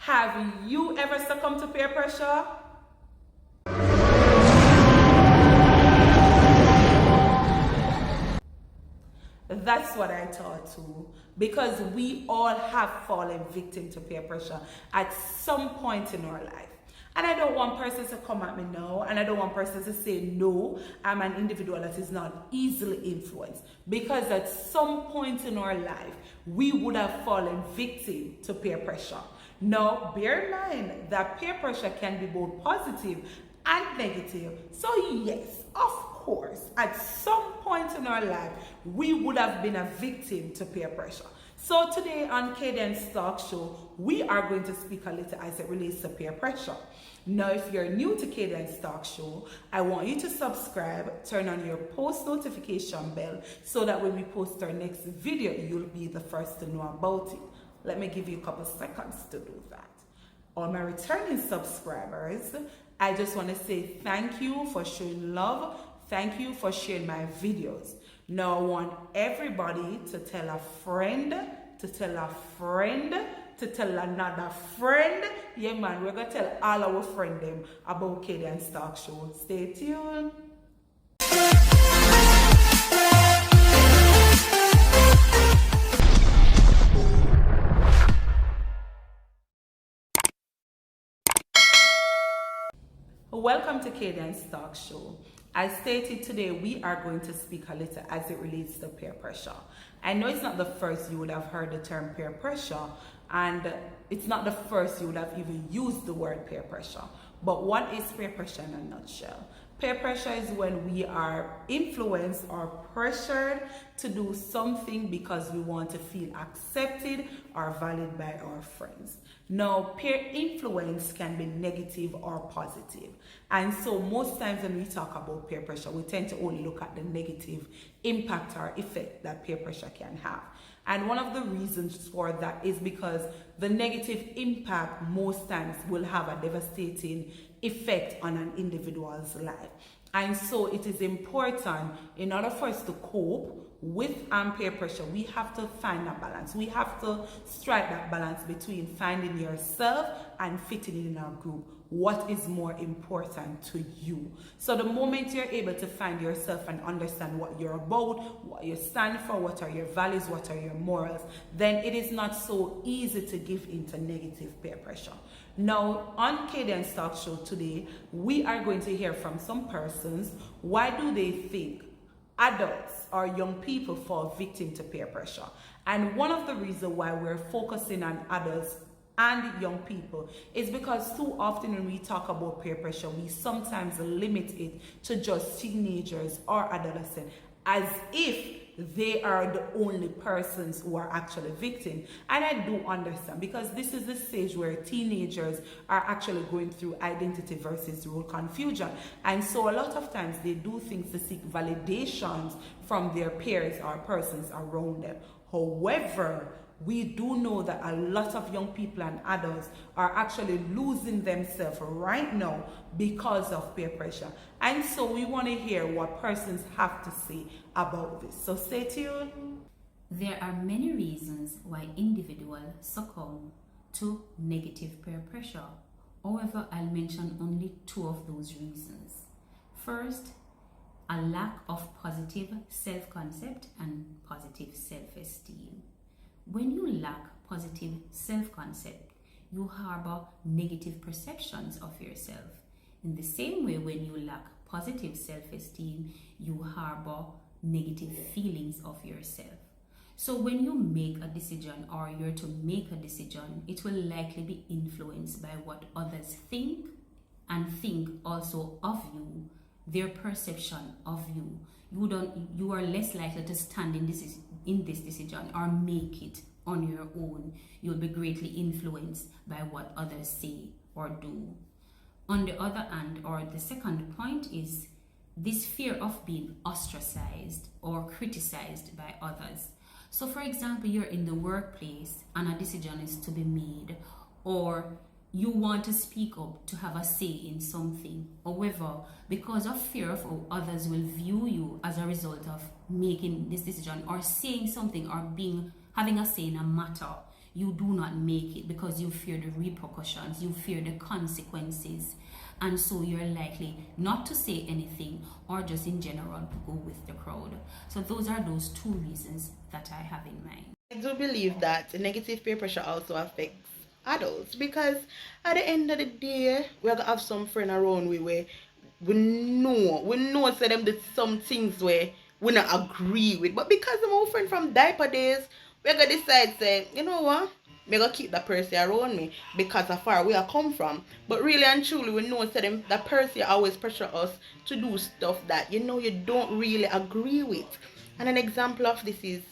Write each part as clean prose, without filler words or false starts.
Have you ever succumbed to peer pressure? That's what I thought too, because we all have fallen victim to peer pressure at some point in our life. And I don't want persons to come at me now, and I don't want persons to say, no, I'm an individual that is not easily influenced. Because at some point in our life, we would have fallen victim to peer pressure. Now, bear in mind that peer pressure can be both positive and negative. So yes, of course, at some point in our life, we would have been a victim to peer pressure. So today on Cadence Talk Show, we are going to speak a little as it relates to peer pressure. Now, if you're new to Cadence Talk Show, I want you to subscribe, turn on your post notification bell so that when we post our next video, you'll be the first to know about it. Let me give you a couple seconds to do that. All my returning subscribers, I just want to say thank you for showing love. Thank you for sharing my videos. Now I want everybody to tell a friend, to tell a friend, to tell another friend. Yeah man, we're going to tell all our friends them about Cadence Talk Show. Stay tuned. Welcome to Cadence Talk Show. As stated today, we are going to speak a little as it relates to peer pressure. I know it's not the first you would have heard the term peer pressure, and it's not the first you would have even used the word peer pressure. But what is peer pressure in a nutshell? Peer pressure is when we are influenced or pressured to do something because we want to feel accepted or valued by our friends. Now, peer influence can be negative or positive. And so most times when we talk about peer pressure, we tend to only look at the negative impact or effect that peer pressure can have. And one of the reasons for that is because the negative impact most times will have a devastating effect on an individual's life. And so it is important, in order for us to cope with peer pressure, we have to find a balance. We have to strike that balance between finding yourself and fitting in a group. What is more important to you? So the moment you're able to find yourself and understand what you're about, what you stand for, what are your values, what are your morals, then it is not so easy to give into negative peer pressure. Now, on Cadence Talk Show today, we are going to hear from some persons. Why do they think adults or young people fall victim to peer pressure? And one of the reasons why we're focusing on adults and young people is because too often when we talk about peer pressure, we sometimes limit it to just teenagers or adolescents, as if they are the only persons who are actually victims. And I do understand, because this is the stage where teenagers are actually going through identity versus role confusion. And so a lot of times they do things to seek validations from their peers or persons around them. However, we do know that a lot of young people and adults are actually losing themselves right now because of peer pressure. And so we want to hear what persons have to say about this. So stay tuned. There are many reasons why individuals succumb to negative peer pressure. However, I'll mention only two of those reasons. First, a lack of positive self-concept and positive self-esteem. When you lack positive self-concept, you harbor negative perceptions of yourself. In the same way, when you lack positive self-esteem, you harbor negative feelings of yourself. So when you make a decision, or you're to make a decision, it will likely be influenced by what others think, and think also of you, their perception of you. You are less likely to stand in this decision or make it on your own. You'll be greatly influenced by what others say or do. On the other hand, or the second point, is this fear of being ostracized or criticized by others. So for example, you're in the workplace and a decision is to be made, or you want to speak up to have a say in something. However, because of fear of how others will view you as a result of making this decision or saying something or having a say in a matter, you do not make it because you fear the repercussions, you fear the consequences, and so you're likely not to say anything or just in general go with the crowd. So those are those two reasons that I have in mind. I do believe that negative peer pressure also affects adults, because at the end of the day, we're gonna have some friend around where we know say them did some things where we not agree with, but because I'm our friend from diaper days, we're gonna decide say, you know what, me gonna keep that person around me because of far where I come from. But really and truly, we know say them that person always pressure us to do stuff that you don't really agree with. And an example of this is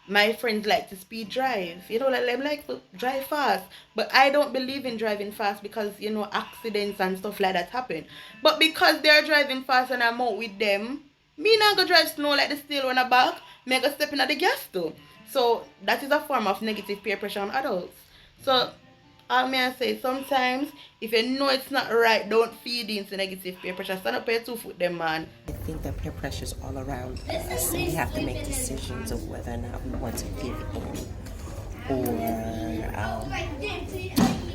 my friends like to speed drive. Like them like to drive fast. But I don't believe in driving fast because accidents and stuff like that happen. But because they're driving fast and I'm out with them, me not go drive slow like the steel on the back. Me go step in at the gas too. So that is a form of negative peer pressure on adults. So all may I say, sometimes if you know it's not right, don't feed into negative peer pressure. Stand up your 2 foot them, man. I think that peer pressure is all around us, and we have to make decisions of whether or not we want to give in or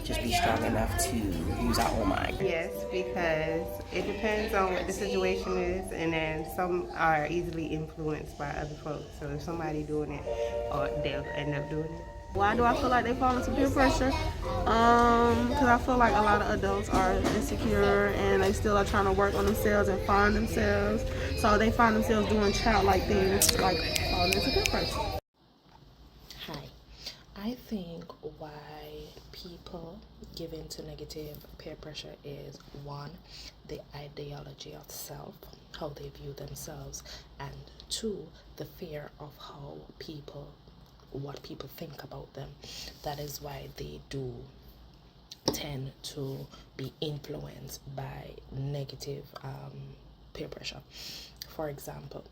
just be strong enough to use our own mind. Yes, because it depends on what the situation is, and then some are easily influenced by other folks. So if somebody doing it, or they'll end up doing it. Why do I feel like they fall into peer pressure? Because I feel like a lot of adults are insecure and they still are trying to work on themselves and find themselves. So they find themselves doing childlike things like falling into peer pressure. Hi, I think why people give in to negative peer pressure is, one, the ideology of self, how they view themselves, and two, the fear of what people think about them. That is why they do tend to be influenced by negative peer pressure. For example,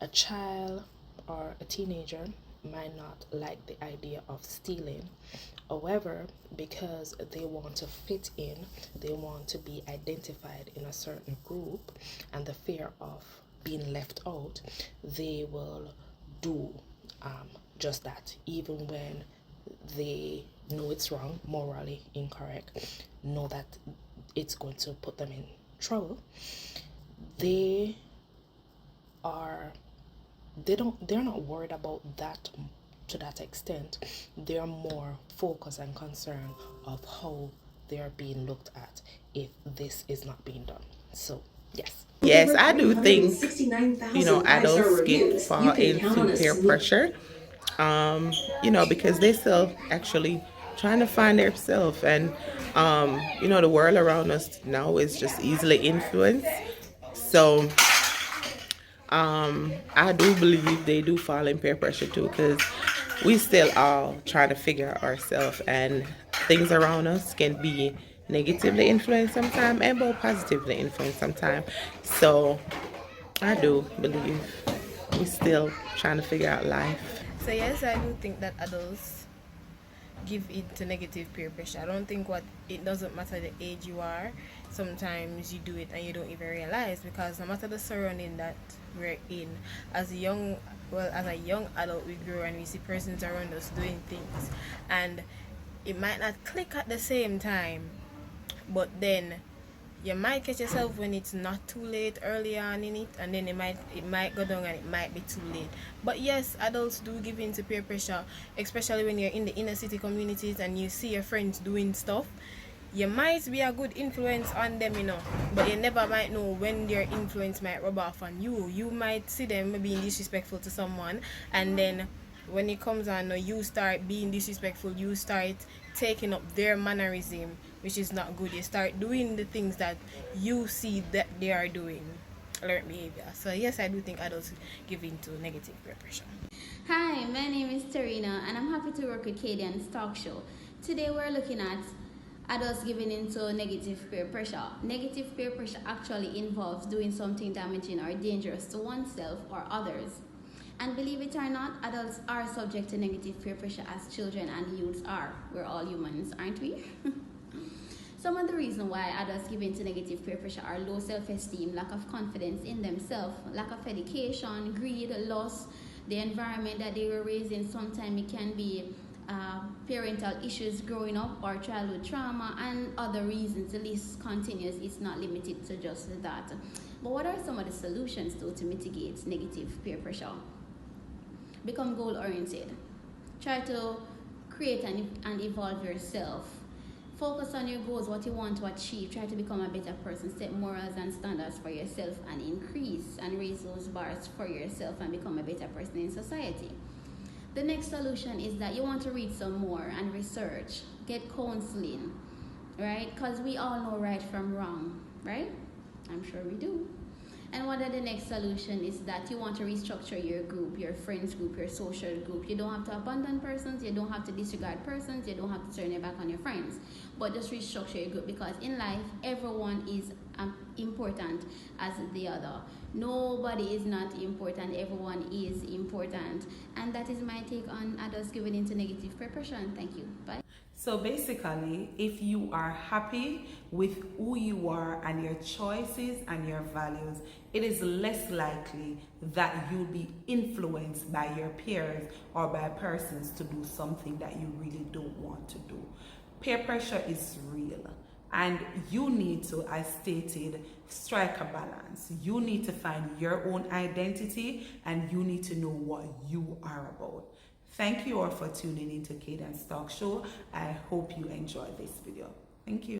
a child or a teenager might not like the idea of stealing. However, because they want to fit in, they want to be identified in a certain group, and the fear of being left out, they will do just that, even when they know it's wrong, morally incorrect, know that it's going to put them in trouble. They're not worried about that to that extent. They're more focused and concerned of how they're being looked at if this is not being done. So Yes, I do think adults fall into peer pressure. Because they still actually trying to find themselves, and the world around us now is just easily influenced. So I do believe they do fall in peer pressure too, because we still all trying to figure out ourselves, and things around us can be negatively influenced sometimes and both positively influenced sometimes. So I do believe we still trying to figure out life. So yes, I do think that adults give in to negative peer pressure. I don't think it doesn't matter the age you are. Sometimes you do it and you don't even realize, because no matter the surrounding that we're in, as a young adult, we grow and we see persons around us doing things, and it might not click at the same time, but then you might catch yourself when it's not too late early on in it, and then it might go down and it might be too late. But yes, adults do give in to peer pressure, especially when you're in the inner city communities and you see your friends doing stuff. You might be a good influence on them, but you never might know when their influence might rub off on you. You might see them being disrespectful to someone, and then when it comes on, you start being disrespectful, you start taking up their mannerism, which is not good. You start doing the things that you see that they are doing, learned behavior. So yes, I do think adults give in to negative peer pressure. Hi, my name is Tarina, and I'm happy to work with Kadian's Talk Show. Today we're looking at adults giving into negative peer pressure. Negative peer pressure actually involves doing something damaging or dangerous to oneself or others. And believe it or not, adults are subject to negative peer pressure as children and youths are. We're all humans, aren't we? Some of the reasons why adults give in to negative peer pressure are low self-esteem, lack of confidence in themselves, lack of education, greed, loss, the environment that they were raised in. Sometimes it can be parental issues growing up or childhood trauma and other reasons. The list continues. It's not limited to just that. But what are some of the solutions to mitigate negative peer pressure? Become goal oriented. Try to create and evolve yourself. Focus on your goals, what you want to achieve. Try to become a better person. Set morals and standards for yourself and increase and raise those bars for yourself and become a better person in society. The next solution is that you want to read some more and research. Get counseling, right? Because we all know right from wrong, right? I'm sure we do. And what are the next solution is that you want to restructure your group, your friends group, your social group. You don't have to abandon persons, you don't have to disregard persons, you don't have to turn your back on your friends. But just restructure your group, because in life, everyone is important as the other. Nobody is not important, everyone is important. And that is my take on adults giving into negative peer pressure. Thank you. Bye. So basically, if you are happy with who you are and your choices and your values, it is less likely that you'll be influenced by your peers or by persons to do something that you really don't want to do. Peer pressure is real, and you need to, as stated, strike a balance. You need to find your own identity and you need to know what you are about. Thank you all for tuning into Cadence Talk Show. I hope you enjoyed this video. Thank you.